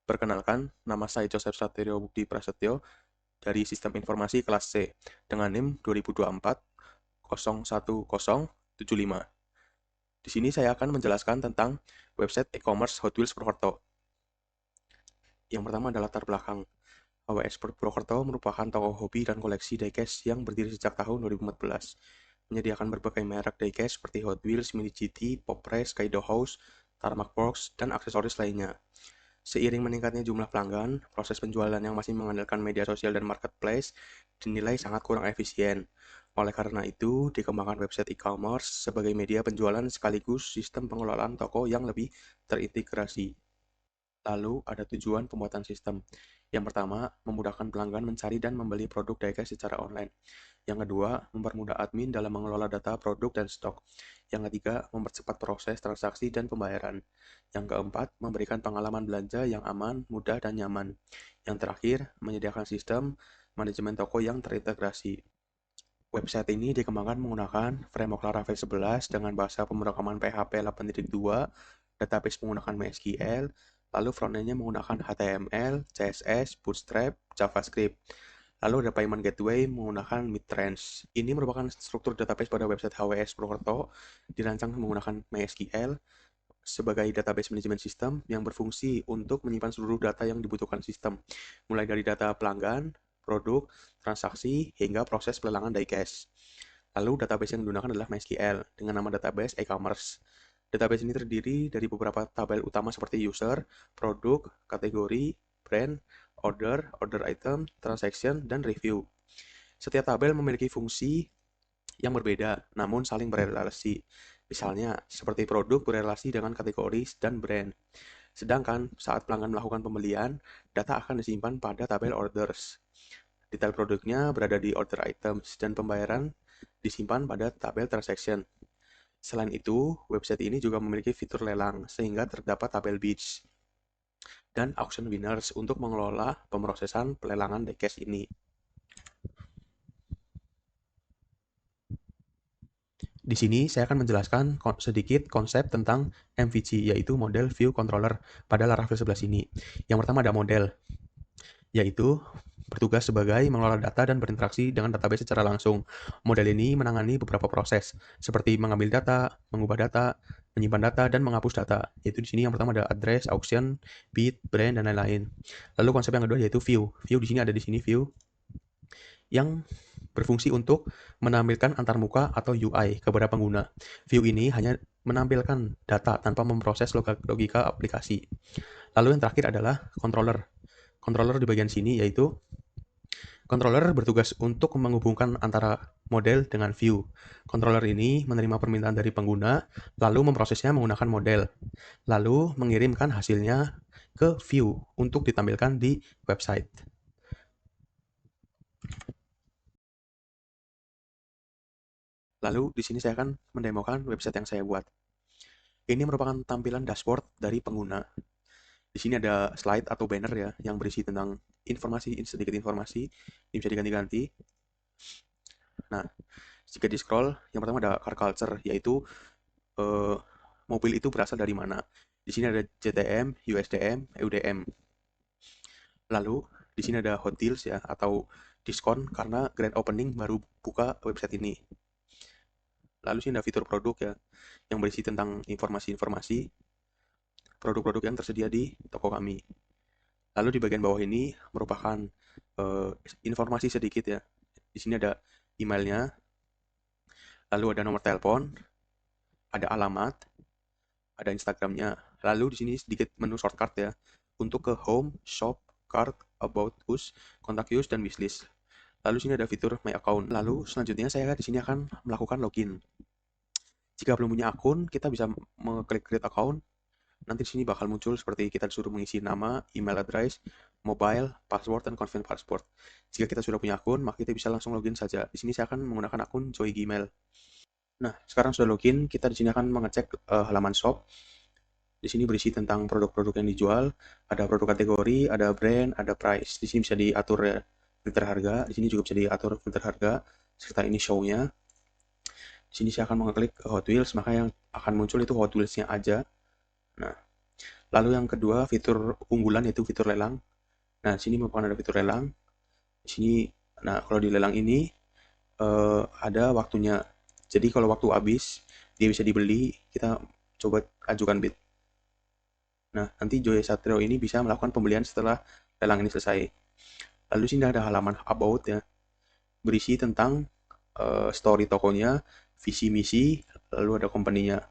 Perkenalkan, nama saya Joseph Saterio Budi Prasetyo dari Sistem Informasi kelas C dengan NIM 2024-01075. Di sini saya akan menjelaskan tentang website e-commerce Hot Wheels Purwokerto. Yang pertama adalah latar belakang. HWS Purwokerto merupakan toko hobi dan koleksi diecast yang berdiri sejak tahun 2014. Menyediakan berbagai merek diecast seperti Hot Wheels, Mini GT, Pop Race, Kaido House, Tarmac Box, dan aksesoris lainnya. Seiring meningkatnya jumlah pelanggan, proses penjualan yang masih mengandalkan media sosial dan marketplace dinilai sangat kurang efisien. Oleh karena itu, dikembangkan website e-commerce sebagai media penjualan sekaligus sistem pengelolaan toko yang lebih terintegrasi. Lalu, ada tujuan pembuatan sistem. Yang pertama, memudahkan pelanggan mencari dan membeli produk diecast secara online. Yang kedua, mempermudah admin dalam mengelola data produk dan stok. Yang ketiga, mempercepat proses transaksi dan pembayaran. Yang keempat, memberikan pengalaman belanja yang aman, mudah, dan nyaman. Yang terakhir, menyediakan sistem manajemen toko yang terintegrasi. Website ini dikembangkan menggunakan framework Laravel 11 dengan bahasa pemrograman PHP 8.2, database menggunakan MySQL, lalu frontend-nya menggunakan HTML, CSS, Bootstrap, JavaScript. Lalu ada payment gateway menggunakan Midrange. Ini merupakan struktur database pada website HWS Purwokerto, dirancang menggunakan MySQL sebagai database manajemen sistem yang berfungsi untuk menyimpan seluruh data yang dibutuhkan sistem, mulai dari data pelanggan, produk, transaksi, hingga proses pelelangan diecast. Lalu database yang digunakan adalah MySQL dengan nama database e-commerce. Database ini terdiri dari beberapa tabel utama seperti user, produk, kategori, brand, order, order item, transaction, dan review. Setiap tabel memiliki fungsi yang berbeda, namun saling berrelasi. Misalnya, seperti produk berrelasi dengan kategori dan brand. Sedangkan saat pelanggan melakukan pembelian, data akan disimpan pada tabel orders. Detail produknya berada di order items dan pembayaran disimpan pada tabel transaction. Selain itu, website ini juga memiliki fitur lelang, sehingga terdapat tabel bids dan auction winners untuk mengelola pemrosesan pelelangan diecast ini. Di sini saya akan menjelaskan sedikit konsep tentang MVC, yaitu model view controller pada Laravel 11 ini. Yang pertama ada model, yaitu bertugas sebagai mengelola data dan berinteraksi dengan database secara langsung. Model ini menangani beberapa proses, seperti mengambil data, mengubah data, menyimpan data, dan menghapus data. Yaitu di sini yang pertama ada address, auction, bid, brand, dan lain-lain. Lalu konsep yang kedua yaitu view. View di sini ada di sini view yang berfungsi untuk menampilkan antarmuka atau UI kepada pengguna. View ini hanya menampilkan data tanpa memproses logika aplikasi. Lalu yang terakhir adalah controller. Controller di bagian sini yaitu controller bertugas untuk menghubungkan antara model dengan view. Controller ini menerima permintaan dari pengguna, lalu memprosesnya menggunakan model, lalu mengirimkan hasilnya ke view untuk ditampilkan di website. Lalu di sini saya akan mendemokan website yang saya buat. Ini merupakan tampilan dashboard dari pengguna. Di sini ada slide atau banner ya yang berisi tentang informasi, sedikit informasi. Ini bisa diganti-ganti. Nah, jika di scroll, yang pertama ada car culture, yaitu mobil itu berasal dari mana. Di sini ada JTM, USDM, EUDM. Lalu di sini ada hot deals ya atau diskon karena grand opening baru buka website ini. Lalu sini ada fitur produk ya yang berisi tentang informasi-informasi produk-produk yang tersedia di toko kami. Lalu di bagian bawah ini merupakan informasi sedikit ya. Di sini ada emailnya, lalu ada nomor telepon, ada alamat, ada Instagramnya. Lalu di sini sedikit menu shortcut ya untuk ke home, shop, cart, about us, contact us, dan wishlist. Lalu sini ada fitur my account. Lalu selanjutnya saya di sini akan melakukan login. Jika belum punya akun, kita bisa mengklik create account. Nanti di sini bakal muncul seperti kita disuruh mengisi nama, email address, mobile, password, dan confirm password. Jika kita sudah punya akun, maka kita bisa langsung login saja. Di sini saya akan menggunakan akun Joy Gmail. Nah, sekarang sudah login, kita di sini akan mengecek halaman shop. Di sini berisi tentang produk-produk yang dijual, ada produk kategori, ada brand, ada price. Di sini bisa diatur ya, filter harga. Di sini juga bisa diatur filter harga serta ini show-nya. Di sini saya akan mengklik Hot Wheels, maka yang akan muncul itu Hot Wheels-nya aja. Nah, Lalu yang kedua, fitur unggulan yaitu fitur lelang. Nah, sini merupakan ada fitur lelang. Di sini, nah kalau di lelang ini ada waktunya. Jadi kalau waktu habis, dia bisa dibeli, kita coba ajukan bid. Nah, nanti Joy Satrio ini bisa melakukan pembelian setelah lelang ini selesai. Lalu sini ada halaman about ya, berisi tentang story tokonya, visi misi, lalu ada company-nya.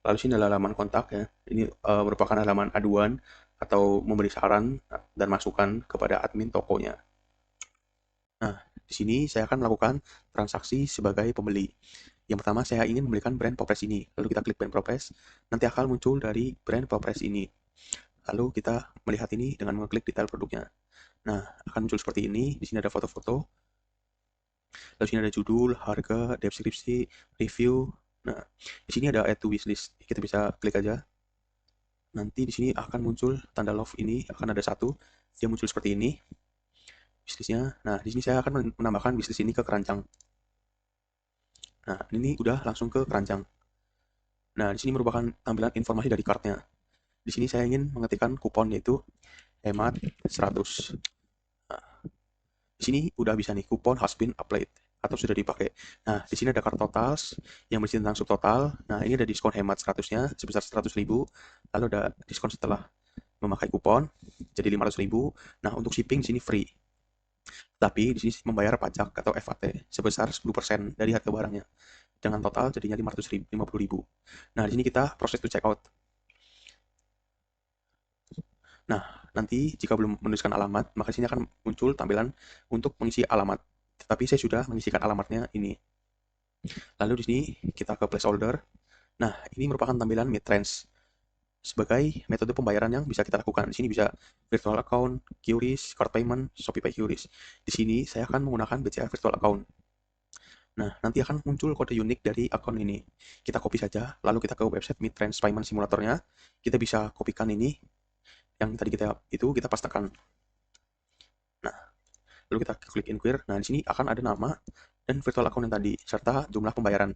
Lalu sini ada halaman kontak ya. Ini merupakan halaman aduan atau memberi saran dan masukan kepada admin tokonya. Nah, di sini saya akan melakukan transaksi sebagai pembeli. Yang pertama, saya ingin membelikan brand Popres ini. Lalu kita klik brand Popres, nanti akan muncul dari brand Popres ini. Lalu kita melihat ini dengan mengklik detail produknya. Nah, akan muncul seperti ini. Di sini ada foto-foto. Lalu sini ada judul, harga, deskripsi, review. Nah, di sini ada add to wishlist. Kita bisa klik aja. Nanti di sini akan muncul tanda love ini, akan ada satu. Dia muncul seperti ini. Bisnisnya. Nah, di sini saya akan menambahkan bisnis ini ke keranjang. Nah, ini udah langsung ke keranjang. Nah, di sini merupakan tampilan informasi dari kartnya. Di sini saya ingin mengetikkan kupon yaitu hemat 100. Nah, di sini udah bisa nih, kupon has been applied atau sudah dipakai. Nah, di sini ada cart totals yang berisi tentang subtotal. Nah, ini ada diskon hemat 100-nya sebesar 100.000. Lalu ada diskon setelah memakai kupon jadi 500.000. Nah, untuk shipping di sini free. Tapi di sini membayar pajak atau VAT sebesar 10% dari harga barangnya. Dengan total jadinya 50.000. Nah, di sini kita proses to checkout. Nah, nanti jika belum menuliskan alamat, maka di sini akan muncul tampilan untuk mengisi alamat. Tetapi saya sudah mengisikan alamatnya ini. Lalu di sini kita ke placeholder. Nah, ini merupakan tampilan Midrange sebagai metode pembayaran yang bisa kita lakukan. Di sini bisa virtual account, QRIS, card payment, Shopee Pay QRIS. Di sini saya akan menggunakan BCA virtual account. Nah, nanti akan muncul kode unik dari akun ini. Kita copy saja, lalu kita ke website Midrange Payment Simulatornya. Kita bisa kopikan ini, yang tadi kita pastekan. Nah, lalu kita klik inquire. Nah, di sini akan ada nama dan virtual account yang tadi, serta jumlah pembayaran.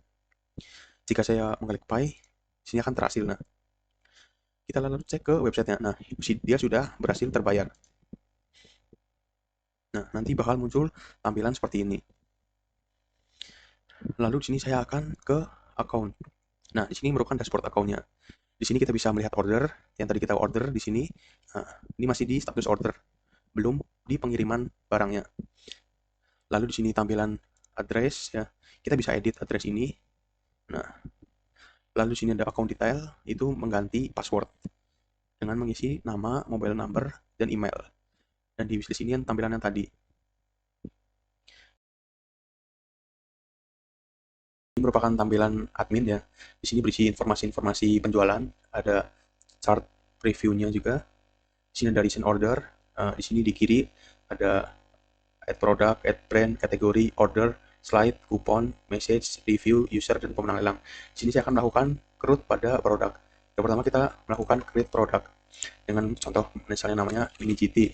Jika saya mengklik pay, di sini akan terhasil. Nah, kita lalu cek ke websitenya. Nah, dia sudah berhasil terbayar. Nah, nanti bakal muncul tampilan seperti ini. Lalu di sini saya akan ke account. Nah, di sini merupakan dashboard account-nya. Di sini kita bisa melihat order yang tadi kita order di sini. Nah, ini masih di status order, belum di pengiriman barangnya. Lalu di sini tampilan address ya. Kita bisa edit address ini. Nah, lalu di sini ada account detail, itu mengganti password dengan mengisi nama, mobile number, dan email. Dan di wishlist ini tampilan yang tadi. Ini merupakan tampilan admin ya. Di sini berisi informasi-informasi penjualan, ada chart previewnya juga. Di sini ada recent order. Di sini di kiri ada add product, add brand, kategori, order, slide, kupon, message, review, user, dan pemenang lelang. Di sini saya akan melakukan create pada produk. Yang pertama kita melakukan create produk dengan contoh misalnya namanya mini GT.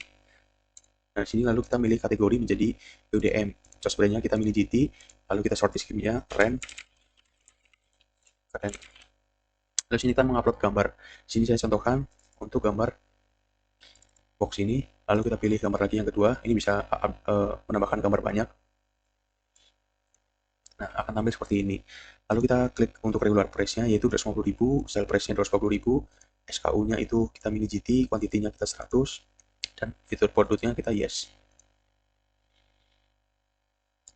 Nah, di sini lalu kita milih kategori menjadi UDM. Just brandnya kita milih GT, lalu kita short scheme-nya keren. Lalu sini kita mengupload gambar. Di sini saya contohkan untuk gambar box ini. Lalu kita pilih gambar lagi yang kedua. Ini bisa menambahkan gambar banyak. Nah, akan tampil seperti ini. Lalu kita klik untuk regular price-nya, yaitu 250.000, sale price-nya 250.000, SKU-nya itu kita milih GT, kuantitinya kita 100, dan fitur produknya kita yes.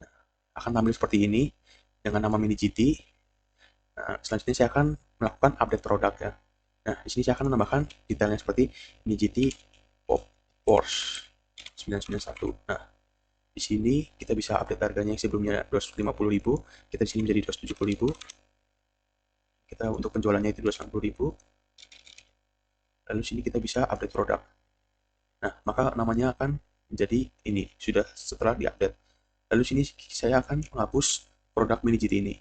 Nah, akan tampil seperti ini dengan nama mini GT. Nah, selanjutnya saya akan melakukan update produk ya. Nah, di sini saya akan menambahkan detailnya seperti mini GT Pop Porsche 991. Nah, di sini kita bisa update harganya yang sebelumnya 250.000, kita di sini menjadi 270.000. Kita untuk penjualannya itu 260.000. Lalu sini kita bisa update produk. Nah, maka namanya akan menjadi ini sudah setelah diupdate. Lalu sini saya akan menghapus produk mini GT ini.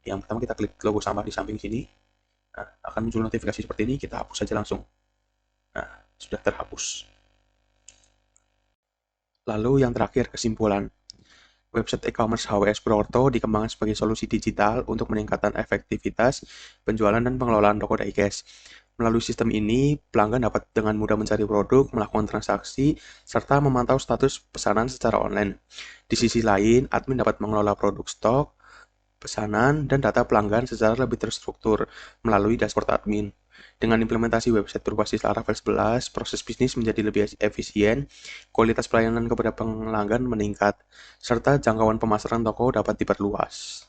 Yang pertama kita klik logo sama di samping sini. Nah, akan muncul notifikasi seperti ini, kita hapus saja langsung. Nah, sudah terhapus. Lalu yang terakhir, kesimpulan. Website e-commerce HWS Purwokerto dikembangkan sebagai solusi digital untuk meningkatkan efektivitas penjualan dan pengelolaan toko diecast. Melalui sistem ini, pelanggan dapat dengan mudah mencari produk, melakukan transaksi, serta memantau status pesanan secara online. Di sisi lain, admin dapat mengelola produk stok, pesanan, dan data pelanggan secara lebih terstruktur melalui dashboard admin. Dengan implementasi website berbasis Laravel 11, proses bisnis menjadi lebih efisien, kualitas pelayanan kepada pelanggan meningkat, serta jangkauan pemasaran toko dapat diperluas.